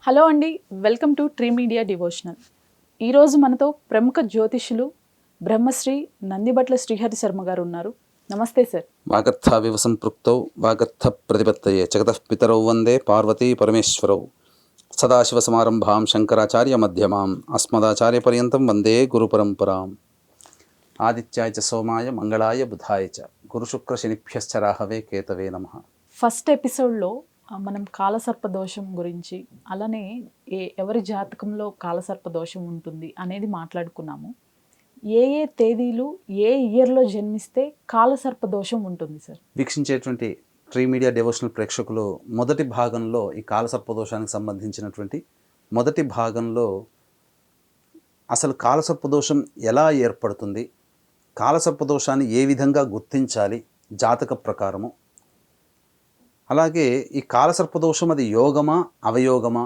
Hello అండి, welcome to tree media devotional. ఈరోజు మనతో ప్రముఖ జ్యోతిష్యులు బ్రహ్మశ్రీ నందిబట్ల శ్రీహరి శర్మ గారు ఉన్నారు. నమస్తే సార్. వాగర్థావివ సంపృక్తౌ వాగర్థ ప్రతిపత్తయే జగతః పితరౌ వందే పార్వతీ పరమేశ్వరౌ. సదాశివసమారంభాం శంకరాచార్య మధ్యమాం అస్మదాచార్య పర్యంతం వందే గురుపరంపరాం. ఆదిత్యాయ చ సోమాయ మంగళాయ బుధాయ చ గురుశుక్ర శనిభ్యశ్చ రాహవే కేతవే నమః. ఫస్ట్ ఎపిసోడ్లో మనం కాలసర్ప దోషం గురించి, అలానే ఎవరి జాతకంలో కాలసర్ప దోషం ఉంటుంది అనేది మాట్లాడుకున్నాము. ఏ ఏ తేదీలు ఏ ఇయర్లో జన్మిస్తే కాలసర్ప దోషం ఉంటుంది సార్? వీక్షించేటువంటి ట్రీ మీడియా డివోషనల్ ప్రేక్షకులు మొదటి భాగంలో ఈ కాలసర్పదోషానికి సంబంధించినటువంటి మొదటి భాగంలో అసలు కాలసర్పదోషం ఎలా ఏర్పడుతుంది, కాలసర్పదోషాన్ని ఏ విధంగా గుర్తించాలి జాతక ప్రకారము, అలాగే ఈ కాలసర్పదోషం అది యోగమా అవయోగమా,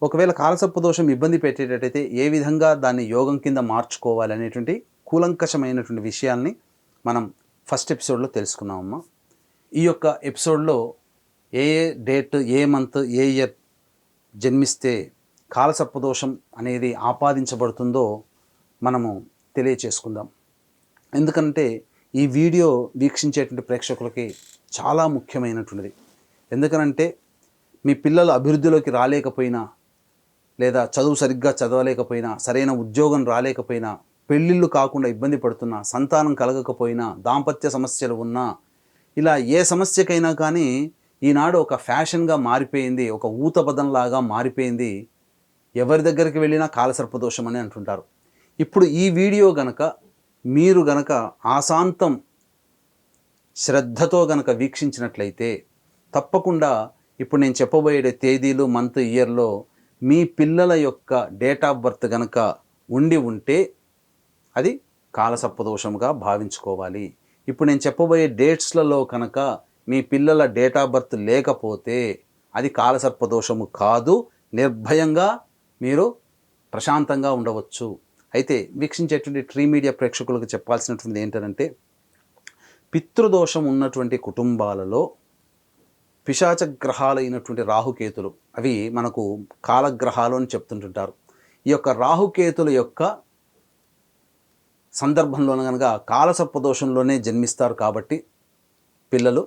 ఒకవేళ కాలసర్పదోషం ఇబ్బంది పెట్టేటట్టయితే ఏ విధంగా దాన్ని యోగం కింద మార్చుకోవాలి అనేటువంటి కూలంకషమైనటువంటి విషయాల్ని మనం ఫస్ట్ ఎపిసోడ్లో తెలుసుకున్నామమ్మా. ఈ యొక్క ఎపిసోడ్లో ఏ ఏ డేట్, ఏ మంత్, ఏ ఇయర్ జన్మిస్తే కాలసర్పదోషం అనేది ఆపాదించబడుతుందో మనము తెలియచేసుకుందాం. ఎందుకంటే ఈ వీడియో వీక్షించేటువంటి ప్రేక్షకులకి చాలా ముఖ్యమైనటువంటిది. ఎందుకనంటే మీ పిల్లలు అభివృద్ధిలోకి రాలేకపోయినా, లేదా చదువు సరిగ్గా చదవలేకపోయినా, సరైన ఉద్యోగం రాలేకపోయినా, పెళ్ళిళ్ళు కాకుండా ఇబ్బంది పడుతున్నా, సంతానం కలగకపోయినా, దాంపత్య సమస్యలు ఉన్నా, ఇలా ఏ సమస్యకైనా కానీ ఈనాడు ఒక ఫ్యాషన్గా మారిపోయింది, ఒక ఊతపదంలాగా మారిపోయింది. ఎవరి దగ్గరికి వెళ్ళినా కాలసర్పదోషం అని అంటుంటారు. ఇప్పుడు ఈ వీడియో గనక మీరు గనక ఆశాంతం శ్రద్ధతో గనక వీక్షించినట్లయితే తప్పకుండా ఇప్పుడు నేను చెప్పబోయే తేదీలు, మంత్, ఇయర్లో మీ పిల్లల యొక్క డేట్ ఆఫ్ బర్త్ గనక ఉంటే అది కాలసర్పదోషముగా భావించుకోవాలి. ఇప్పుడు నేను చెప్పబోయే డేట్స్లలో కనుక మీ పిల్లల డేట్ ఆఫ్ బర్త్ లేకపోతే అది కాలసర్పదోషము కాదు, నిర్భయంగా మీరు ప్రశాంతంగా ఉండవచ్చు. అయితే వీక్షించేటువంటి ట్రీ మీడియా ప్రేక్షకులకు చెప్పాల్సినటువంటిది ఏంటంటే, పితృదోషం ఉన్నటువంటి కుటుంబాలలో పిశాచ గ్రహాలైనటువంటి రాహుకేతులు, అవి మనకు కాలగ్రహాలు అని చెప్తుంటుంటారు. ఈ యొక్క రాహుకేతుల యొక్క సందర్భంలోనే కనుక కాలసర్పదోషంలోనే జన్మిస్తారు. కాబట్టి పిల్లలు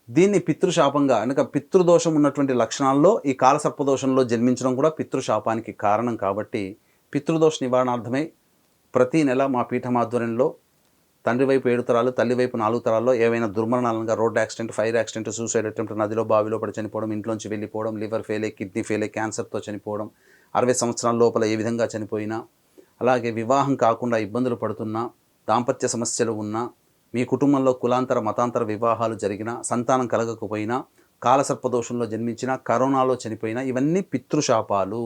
దీన్ని పితృశాపంగా, అనగా పితృదోషం ఉన్నటువంటి లక్షణాల్లో ఈ కాలసర్పదోషంలో జన్మించడం కూడా పితృశాపానికి కారణం. కాబట్టి పితృదోష నివారణార్థమై ప్రతి నెల మా పీఠం ఆధ్వర్యంలో తండ్రి వైపు 7 తరాలు, తల్లి వైపు 4 తరాల్లో ఏవైనా దుర్మరణాలుగా road accident, fire accident, suicide attempt, నదిలో బావిలో పడి చనిపోవడం, ఇంట్లోంచి వెళ్ళిపోవడం, లివర్ ఫెయిల్ అయ్యి, కిడ్నీ ఫెయిల్ అయ్యి, క్యాన్సర్తో చనిపోవడం, 60 సంవత్సరాల లోపల ఏ విధంగా చనిపోయినా, అలాగే వివాహం కాకుండా ఇబ్బందులు పడుతున్నా, దాంపత్య సమస్యలు ఉన్నా, మీ కుటుంబంలో కులాంతర మతాంతర వివాహాలు జరిగినా, సంతానం కలగకపోయినా, కాలసర్పదోషంలో జన్మించినా, కరోనాలో చనిపోయినా, ఇవన్నీ పితృశాపాలు.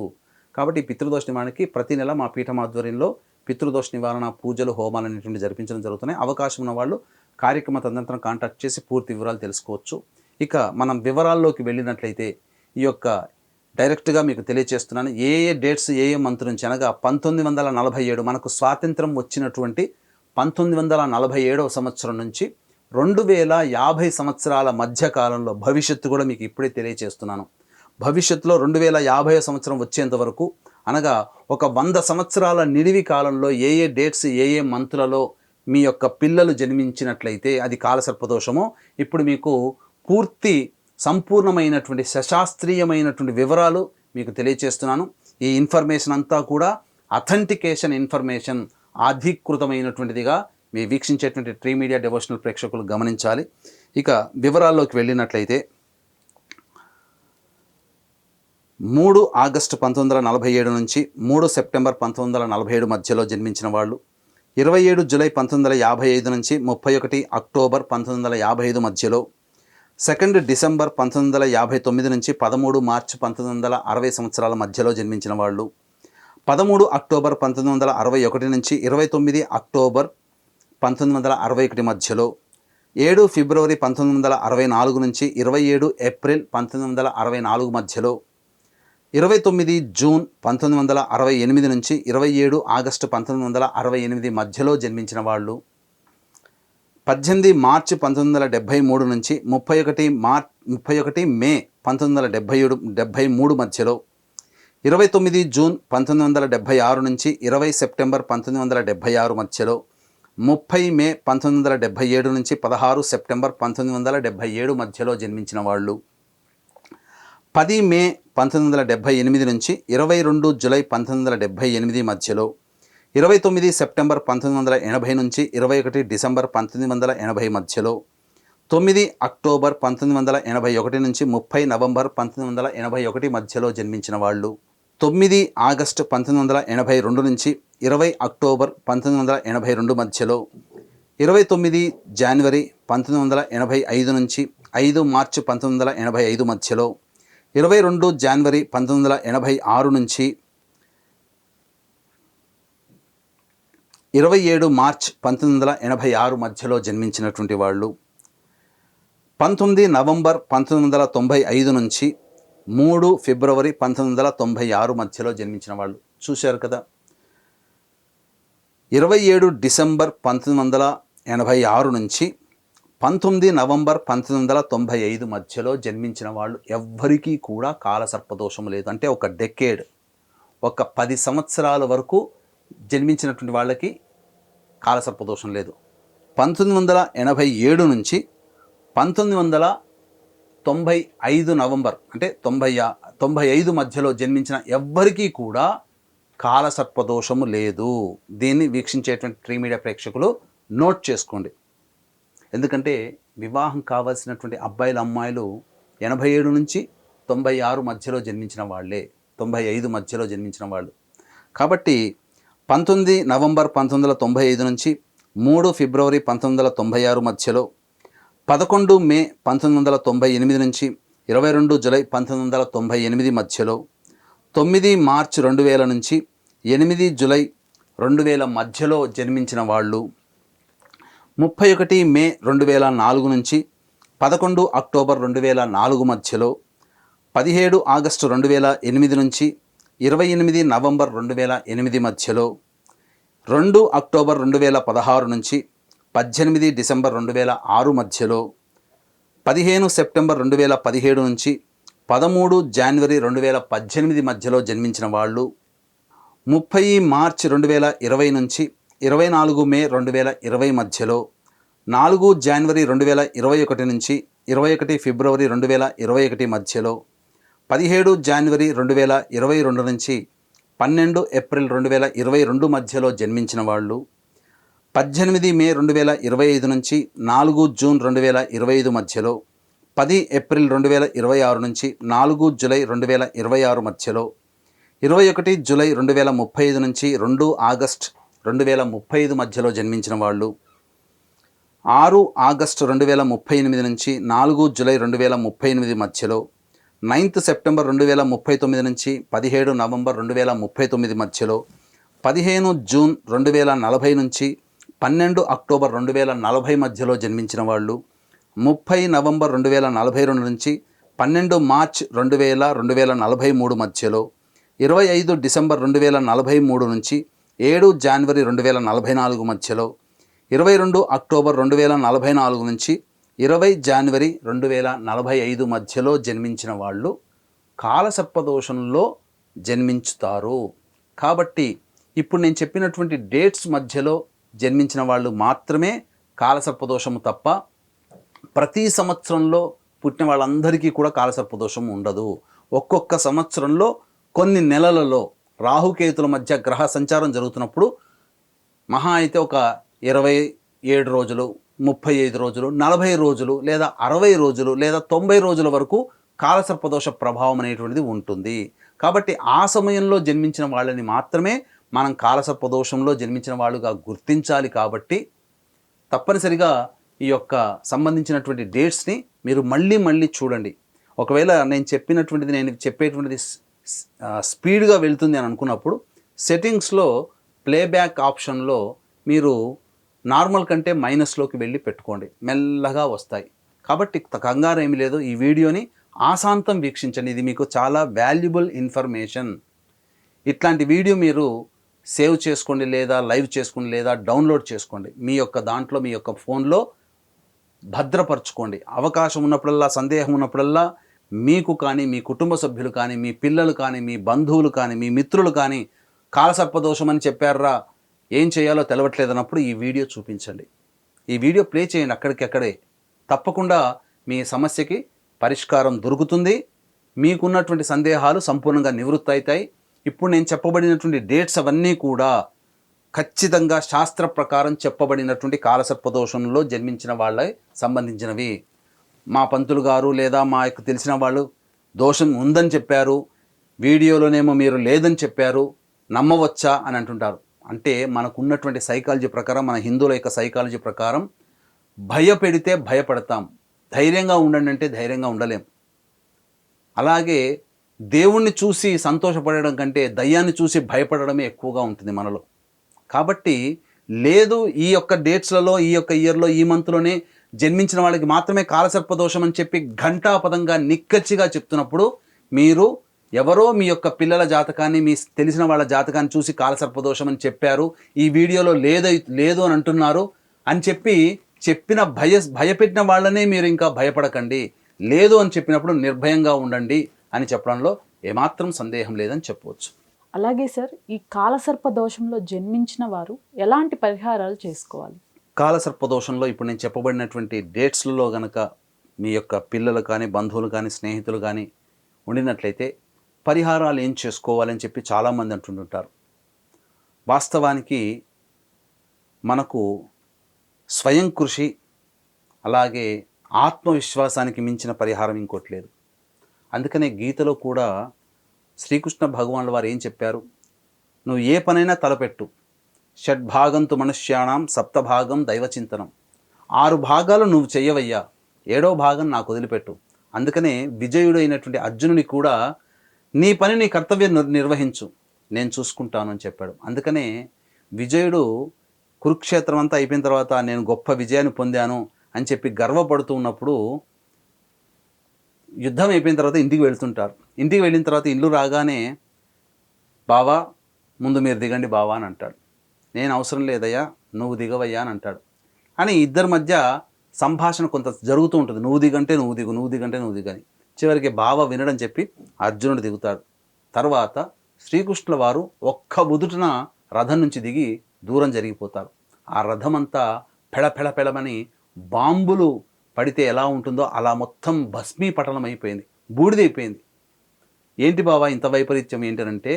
కాబట్టి పితృదోష నివారణకి ప్రతి నెల మా పీఠం ఆధ్వర్యంలో పితృదోష నివారణ పూజలు, హోమాలు అనేటువంటి జరిపించడం జరుగుతున్నాయి. అవకాశం ఉన్న వాళ్ళు కార్యక్రమ తదనంతరం కాంటాక్ట్ చేసి పూర్తి వివరాలు తెలుసుకోవచ్చు. ఇక మనం వివరాల్లోకి వెళ్ళినట్లయితే ఈ యొక్క డైరెక్ట్గా మీకు తెలియచేస్తున్నాను. ఏ ఏ డేట్స్, ఏ ఏ మంత్ నుంచి, అనగా 1947 మనకు స్వాతంత్రం వచ్చినటువంటి 1947వ సంవత్సరం నుంచి 2050 సంవత్సరాల మధ్యకాలంలో, భవిష్యత్తు కూడా మీకు ఇప్పుడే తెలియచేస్తున్నాను. భవిష్యత్తులో 2050 సంవత్సరం వచ్చేంత వరకు, అనగా ఒక 100 సంవత్సరాల నిడివి కాలంలో ఏ ఏ డేట్స్, ఏ ఏ మంతులలో మీ యొక్క పిల్లలు జన్మించినట్లయితే అది కాలసర్పదోషమో ఇప్పుడు మీకు పూర్తి సంపూర్ణమైనటువంటి సశాస్త్రీయమైనటువంటి వివరాలు మీకు తెలియచేస్తున్నాను. ఈ ఇన్ఫర్మేషన్ అంతా కూడా అథెంటికేషన్ ఇన్ఫర్మేషన్, అధికృతమైనటువంటిదిగా మీ వీక్షించేటువంటి ట్రీ మీడియా డివోషనల్ ప్రేక్షకులు గమనించాలి. ఇక వివరాల్లోకి వెళ్ళినట్లయితే 3 ఆగస్టు 1947 నుంచి 3 సెప్టెంబర్ 1947 మధ్యలో జన్మించిన వాళ్ళు, 27 జూలై 1955 నుంచి 31 అక్టోబర్ 1955 మధ్యలో, 2 డిసెంబర్ 1959 నుంచి 13 మార్చి 1960 సంవత్సరాల మధ్యలో జన్మించిన వాళ్ళు, 13 అక్టోబర్ 1961 నుంచి 29 అక్టోబర్ 1961 మధ్యలో, 7 ఫిబ్రవరి 1964 నుంచి 27 ఏప్రిల్ 1964 మధ్యలో, 29 జూన్ 1968 నుంచి 27 ఆగస్టు 1968 మధ్యలో జన్మించిన వాళ్ళు, 18 మార్చి 1973 నుంచి 31 మే 1973 మధ్యలో, 29 జూన్ 1976 నుంచి 20 సెప్టెంబర్ 1976 మధ్యలో, 30 మే 1977 నుంచి 16 సెప్టెంబర్ 1977 మధ్యలో జన్మించిన వాళ్ళు, 10 మే 1978 నుంచి 22 జూలై 1978 మధ్యలో, 29 సెప్టెంబర్ 1980 నుంచి 21 డిసెంబర్ 1980 మధ్యలో, 9 అక్టోబర్ 1981 నుంచి 30 నవంబర్ 1981 మధ్యలో జన్మించిన వాళ్ళు, 9 ఆగస్టు 1982 నుంచి 20 అక్టోబర్ 1982 మధ్యలో, 29 జనవరి 1985 నుంచి 5 మార్చి 1985 మధ్యలో, 22 జనవరి 1986 నుంచి 27 మార్చ్ 1986 మధ్యలో జన్మించినటువంటి వాళ్ళు, 19 నవంబర్ 1995 నుంచి 3 ఫిబ్రవరి 1996 మధ్యలో జన్మించిన వాళ్ళు. చూశారు కదా. 27 డిసెంబర్ 1986 నుంచి 19 నవంబర్ 1995 మధ్యలో జన్మించిన వాళ్ళు ఎవ్వరికీ కూడా కాలసర్పదోషం లేదు. అంటే ఒక డెకేడ్, ఒక 10 సంవత్సరాల వరకు జన్మించినటువంటి వాళ్ళకి కాలసర్పదోషం లేదు. 1987 నుంచి 1995 నవంబర్ అంటే 95 మధ్యలో జన్మించిన ఎవ్వరికీ కూడా కాలసర్పదోషము లేదు. దీన్ని వీక్షించేటువంటి ట్రీ మీడియా ప్రేక్షకులు నోట్ చేసుకోండి. ఎందుకంటే వివాహం కావాల్సినటువంటి అబ్బాయిలు అమ్మాయిలు 87 నుంచి 96 మధ్యలో జన్మించిన వాళ్ళే, 95 మధ్యలో జన్మించిన వాళ్ళు. కాబట్టి 19 నవంబర్ 1995 నుంచి 3 ఫిబ్రవరి 1996 మధ్యలో, 11 మే 1998 నుంచి 22 జూలై 1998 మధ్యలో, 9 మార్చి 2000 నుంచి 8 జూలై 2000 మధ్యలో జన్మించిన వాళ్ళు, 31 మే 2004 నుంచి 11 అక్టోబర్ 2004 మధ్యలో, 17 ఆగస్టు 2008 నుంచి 28 నవంబర్ 2008 మధ్యలో, 2 అక్టోబర్ 2016 నుంచి 18 డిసెంబర్ 2006 మధ్యలో, 15 సెప్టెంబర్ 2017 నుంచి 13 జనవరి 2018 మధ్యలో జన్మించిన వాళ్ళు, 30 మార్చి 2020 నుంచి 24 మే 2020 మధ్యలో, 4 జనవరి 2021 నుంచి 21 ఫిబ్రవరి 2021 మధ్యలో, 17 జనవరి 2022 నుంచి 12 ఏప్రిల్ 2022 మధ్యలో జన్మించిన వాళ్ళు, 18 మే 2025 నుంచి 4 జూన్ 2025 మధ్యలో, 10 ఏప్రిల్ 2026 నుంచి 4 జూలై 2026 మధ్యలో, 21 జూలై 2035 నుంచి 2 ఆగస్ట్ 2035 మధ్యలో జన్మించిన వాళ్ళు, 6 ఆగస్టు 2038 నుంచి 4 జూలై 2038 మధ్యలో, 9 సెప్టెంబర్ 2039 నుంచి 17 నవంబర్ 2039 మధ్యలో, 15 జూన్ 2040 నుంచి 12 అక్టోబర్ 2040 మధ్యలో జన్మించిన వాళ్ళు, 30 నవంబర్ 2042 నుంచి 12 మార్చ్ 2043 మధ్యలో, 25 డిసెంబర్ 2043 నుంచి 7 జనవరి 2044 మధ్యలో, 22 అక్టోబర్ 2044 నుంచి 20 జనవరి 2045 మధ్యలో జన్మించిన వాళ్ళు కాలసర్పదోషంలో జన్మించుతారు. కాబట్టి ఇప్పుడు నేను చెప్పినటువంటి డేట్స్ మధ్యలో జన్మించిన వాళ్ళు మాత్రమే కాలసర్పదోషము తప్ప ప్రతి సంవత్సరంలో పుట్టిన వాళ్ళందరికీ కూడా కాలసర్పదోషం ఉండదు. ఒక్కొక్క సంవత్సరంలో కొన్ని నెలలలో రాహుకేతుల మధ్య గ్రహ సంచారం జరుగుతున్నప్పుడు మహా అయితే ఒక 27 రోజులు, 35 రోజులు, 40 రోజులు లేదా 60 రోజులు లేదా 90 రోజుల వరకు కాలసర్పదోష ప్రభావం అనేటువంటిది ఉంటుంది. కాబట్టి ఆ సమయంలో జన్మించిన వాళ్ళని మాత్రమే మనం కాలసర్పదోషంలో జన్మించిన వాళ్ళుగా గుర్తించాలి. కాబట్టి తప్పనిసరిగా ఈ యొక్క సంబంధించినటువంటి డేట్స్ని మీరు మళ్ళీ చూడండి. ఒకవేళ నేను చెప్పేటువంటిది స్పీడ్గా వెళ్తుంది అని అనుకున్నప్పుడు సెట్టింగ్స్లో ప్లేబ్యాక్ ఆప్షన్లో మీరు నార్మల్ కంటే మైనస్లోకి వెళ్ళి పెట్టుకోండి, మెల్లగా వస్తాయి. కాబట్టి కంగారు ఏమీ లేదు. ఈ వీడియోని ఆశాంతం వీక్షించండి, ఇది మీకు చాలా వాల్యుబుల్ ఇన్ఫర్మేషన్. ఇట్లాంటి వీడియో మీరు సేవ్ చేసుకోండి లేదా లైవ్ చేసుకోండి లేదా డౌన్లోడ్ చేసుకోండి. మీ యొక్క దాంట్లో మీ యొక్క ఫోన్లో భద్రపరచుకోండి. అవకాశం ఉన్నప్పుడల్లా, సందేహం ఉన్నప్పుడల్లా మీకు కానీ, మీ కుటుంబ సభ్యులు కానీ, మీ పిల్లలు కానీ, మీ బంధువులు కానీ, మీ మిత్రులు కానీ కాలసర్పదోషం అని చెప్పారా, ఏం చేయాలో తెలవట్లేదన్నప్పుడు ఈ వీడియో చూపించండి. ఈ వీడియో ప్లే చేయండి అక్కడికక్కడే. తప్పకుండా మీ సమస్యకి పరిష్కారం దొరుకుతుంది. మీకున్నటువంటి సందేహాలు సంపూర్ణంగా నివృత్తి అవుతాయి. ఇప్పుడు నేను చెప్పబడినటువంటి డేట్స్ అవన్నీ కూడా ఖచ్చితంగా శాస్త్ర ప్రకారం చెప్పబడినటువంటి కాలసర్పదోషంలో జన్మించిన వాళ్ళకి సంబంధించినవి. మా పంతులు గారు లేదా మా యొక్క తెలిసిన వాళ్ళు దోషం ఉందని చెప్పారు, వీడియోలోనేమో మీరు లేదని చెప్పారు, నమ్మవచ్చా అని అంటుంటారు. అంటే మనకున్నటువంటి సైకాలజీ ప్రకారం, మన హిందువుల యొక్క సైకాలజీ ప్రకారం భయపెడితే భయపడతాం, ధైర్యంగా ఉండండి అంటే ధైర్యంగా ఉండలేం. అలాగే దేవుణ్ణి చూసి సంతోషపడడం కంటే దయ్యాన్ని చూసి భయపడడమే ఎక్కువగా ఉంటుంది మనలో. కాబట్టి లేదు, ఈ యొక్క డేట్స్లలో, ఈ యొక్క ఇయర్లో, ఈ మంత్లోనే జన్మించిన వాళ్ళకి మాత్రమే కాలసర్పదోషం అని చెప్పి ఘంటాపదంగా నిక్కచ్చిగా చెప్తున్నప్పుడు మీరు ఎవరో మీ యొక్క పిల్లల జాతకాన్ని, మీ తెలిసిన వాళ్ళ జాతకాన్ని చూసి కాలసర్పదోషం అని చెప్పారు, ఈ వీడియోలో లేదు అని అంటున్నారు అని చెప్పిన భయపెట్టిన వాళ్ళనే మీరు ఇంకా భయపడకండి. లేదు అని చెప్పినప్పుడు నిర్భయంగా ఉండండి అని చెప్పడంలో ఏమాత్రం సందేహం లేదని చెప్పవచ్చు. అలాగే సార్, ఈ కాలసర్ప దోషంలో జన్మించిన వారు ఎలాంటి పరిహారాలు చేసుకోవాలి? కాలసర్పదోషంలో ఇప్పుడు నేను చెప్పబడినటువంటి డేట్స్లలో గనక మీ యొక్క పిల్లలు కానీ, బంధువులు కానీ, స్నేహితులు కానీ ఉండినట్లయితే పరిహారాలు ఏం చేసుకోవాలని చెప్పి చాలామంది అంటుంటారు. వాస్తవానికి మనకు స్వయం కృషి, అలాగే ఆత్మవిశ్వాసానికి మించిన పరిహారం ఇంకోటి లేదు. అందుకనే గీతలో కూడా శ్రీకృష్ణ భగవానుల వారు ఏం చెప్పారు, నువ్వు ఏ పనైనా తలపెట్టు, షడ్భాగంతు మనుష్యాణం సప్తభాగం దైవచింతనం, 6 భాగాలు నువ్వు చెయ్యవయ్యా, 7వ భాగం నాకు వదిలిపెట్టు. అందుకనే విజయుడైనటువంటి అర్జునుని కూడా నీ పని, నీ కర్తవ్యం నిర్వహించు, నేను చూసుకుంటాను అని చెప్పాడు. అందుకనే విజయుడు కురుక్షేత్రం అంతా అయిపోయిన తర్వాత నేను గొప్ప విజయాన్ని పొందాను అని చెప్పి గర్వపడుతూ ఉన్నప్పుడు యుద్ధం అయిపోయిన తర్వాత ఇంటికి వెళ్తుంటారు. ఇంటికి వెళ్ళిన తర్వాత ఇల్లు రాగానే బావా ముందు మీరు దిగండి బావా అని అంటాడు. నేను అవసరం లేదయ్యా, నువ్వు దిగవయ్యా అని అంటాడు. అని ఇద్దరి మధ్య సంభాషణ కొంత జరుగుతూ ఉంటుంది. నువ్వు దిగంటే నువ్వు దిగు, నువ్వు దిగంటే నువ్వు దిగని. చివరికి బావ వినడం చెప్పి అర్జునుడు దిగుతాడు. తర్వాత శ్రీకృష్ణుల వారు ఒక్క బుదుటన రథం నుంచి దిగి దూరం జరిగిపోతారు. ఆ రథం అంతా పెళపెళపెళమని బాంబులు పడితే ఎలా ఉంటుందో అలా మొత్తం భస్మీపటలం అయిపోయింది, బూడిదైపోయింది. ఏంటి బావా ఇంత వైపరీత్యం ఏంటంటే,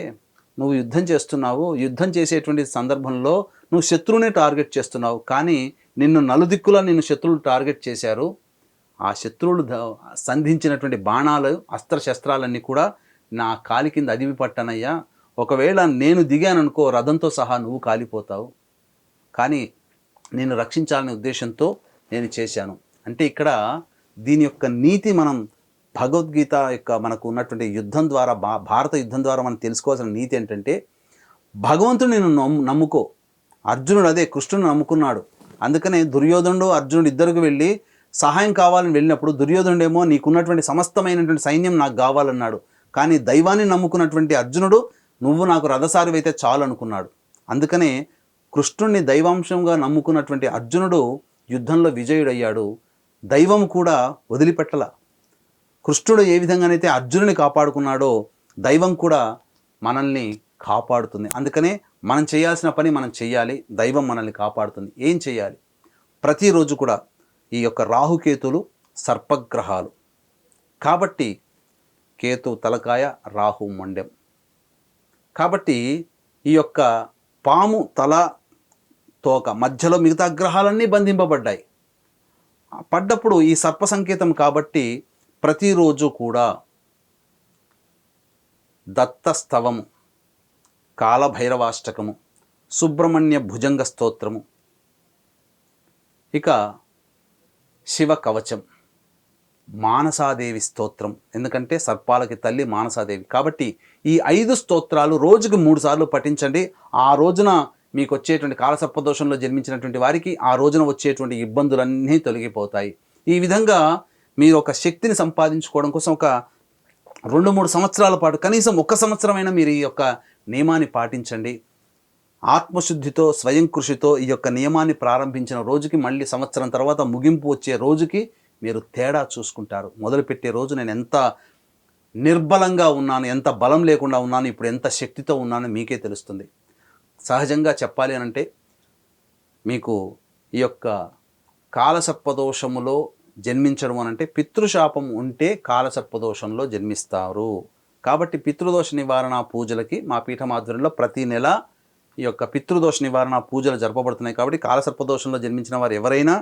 నువ్వు యుద్ధం చేస్తున్నావు, యుద్ధం చేసేటువంటి సందర్భంలో నువ్వు శత్రువునే టార్గెట్ చేస్తున్నావు, కానీ నిన్ను నలుదిక్కులా నిన్ను శత్రువులు టార్గెట్ చేశారు. ఆ శత్రువులు సంధించినటువంటి బాణాలు, అస్త్రశస్త్రాలన్నీ కూడా నా కాలి కింద అదిమి పట్టనయ్యా. ఒకవేళ నేను దిగాననుకో రథంతో సహా నువ్వు కాలిపోతావు, కానీ నేను రక్షించాలనే ఉద్దేశంతో నేను చేశాను. అంటే ఇక్కడ దీని యొక్క నీతి మనం భగవద్గీత యొక్క మనకు ఉన్నటువంటి యుద్ధం ద్వారా, భారత యుద్ధం ద్వారా మనం తెలుసుకోవాల్సిన నీతి ఏంటంటే, భగవంతుడు నేను నమ్ముకో. అర్జునుడు అదే కృష్ణుని నమ్ముకున్నాడు. అందుకనే దుర్యోధనుడు అర్జునుడు ఇద్దరికి వెళ్ళి సహాయం కావాలని వెళ్ళినప్పుడు దుర్యోధనుడేమో నీకున్నటువంటి సమస్తమైనటువంటి సైన్యం నాకు కావాలన్నాడు, కానీ దైవాన్ని నమ్ముకున్నటువంటి అర్జునుడు నువ్వు నాకు రథసారివైతే చాలు అనుకున్నాడు. అందుకనే కృష్ణుడిని దైవాంశంగా నమ్ముకున్నటువంటి అర్జునుడు యుద్ధంలో విజయుడయ్యాడు. దైవం కూడా వదిలిపెట్టల. కృష్ణుడు ఏ విధంగానైతే అర్జునుని కాపాడుకున్నాడో దైవం కూడా మనల్ని కాపాడుతుంది. అందుకనే మనం చేయాల్సిన పని మనం చేయాలి, దైవం మనల్ని కాపాడుతుంది. ఏం చేయాలి? ప్రతిరోజు కూడా ఈ యొక్క రాహుకేతులు సర్పగ్రహాలు కాబట్టి కేతు తలకాయ, రాహు మొండెం. కాబట్టి ఈ యొక్క పాము తల, తోక మధ్యలో మిగతా గ్రహాలన్నీ బంధింపబడ్డాయి. పడ్డప్పుడు ఈ సర్ప సంకేతం కాబట్టి ప్రతిరోజు కూడా దత్తస్తవము, కాలభైరవాష్టకము, సుబ్రహ్మణ్య భుజంగ స్తోత్రము, ఇక శివ కవచం, మానసాదేవి స్తోత్రం. ఎందుకంటే సర్పాలకి తల్లి మానసాదేవి. కాబట్టి ఈ 5 స్తోత్రాలు రోజుకు 3 సార్లు పఠించండి. ఆ రోజున మీకు వచ్చేటువంటి కాలసర్పదోషంలో జన్మించినటువంటి వారికి ఆ రోజున వచ్చేటువంటి ఇబ్బందులన్నీ తొలగిపోతాయి. ఈ విధంగా మీరు ఒక శక్తిని సంపాదించుకోవడం కోసం ఒక 2-3 సంవత్సరాల పాటు, కనీసం 1 సంవత్సరమైనా మీరు ఈ యొక్క నియమాన్ని పాటించండి. ఆత్మశుద్ధితో స్వయం కృషితో ఈ యొక్క నియమాన్ని ప్రారంభించిన రోజుకి మళ్ళీ సంవత్సరం తర్వాత ముగింపు వచ్చే రోజుకి మీరు తేడా చూసుకుంటారు. మొదలుపెట్టే రోజు నేను ఎంత నిర్బలంగా ఉన్నాను, ఎంత బలం లేకుండా ఉన్నాను, ఇప్పుడు ఎంత శక్తితో ఉన్నానో మీకే తెలుస్తుంది. సహజంగా చెప్పాలి అనంటే మీకు ఈ యొక్క కాలసర్పదోషములో జన్మించడం అనంటే పితృశాపం ఉంటే కాలసర్పదోషంలో జన్మిస్తారు. కాబట్టి పితృదోష నివారణ పూజలకి మా పీఠం ఆధ్వర్యంలో ప్రతి నెల ఈ యొక్క పితృదోష నివారణ పూజలు జరపబడుతున్నాయి. కాబట్టి కాలసర్పదోషంలో జన్మించిన వారు ఎవరైనా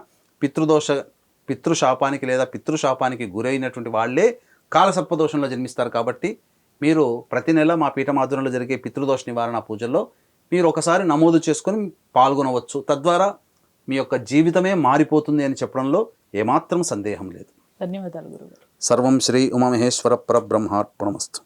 పితృశాపానికి లేదా పితృశాపానికి గురైనటువంటి వాళ్ళే కాలసర్పదోషంలో జన్మిస్తారు. కాబట్టి మీరు ప్రతి నెల మా పీఠం ఆధ్వర్యంలో జరిగే పితృదోష నివారణ పూజల్లో మీరు ఒకసారి నమోదు చేసుకొని పాల్గొనవచ్చు. తద్వారా మీ యొక్క జీవితమే మారిపోతుంది అని చెప్పడంలో ఏమాత్రం సందేహం లేదు. ధన్యవాదాలు గురుగారు. సర్వం శ్రీ ఉమామహేశ్వర పరబ్రహ్మార్పణమస్తు.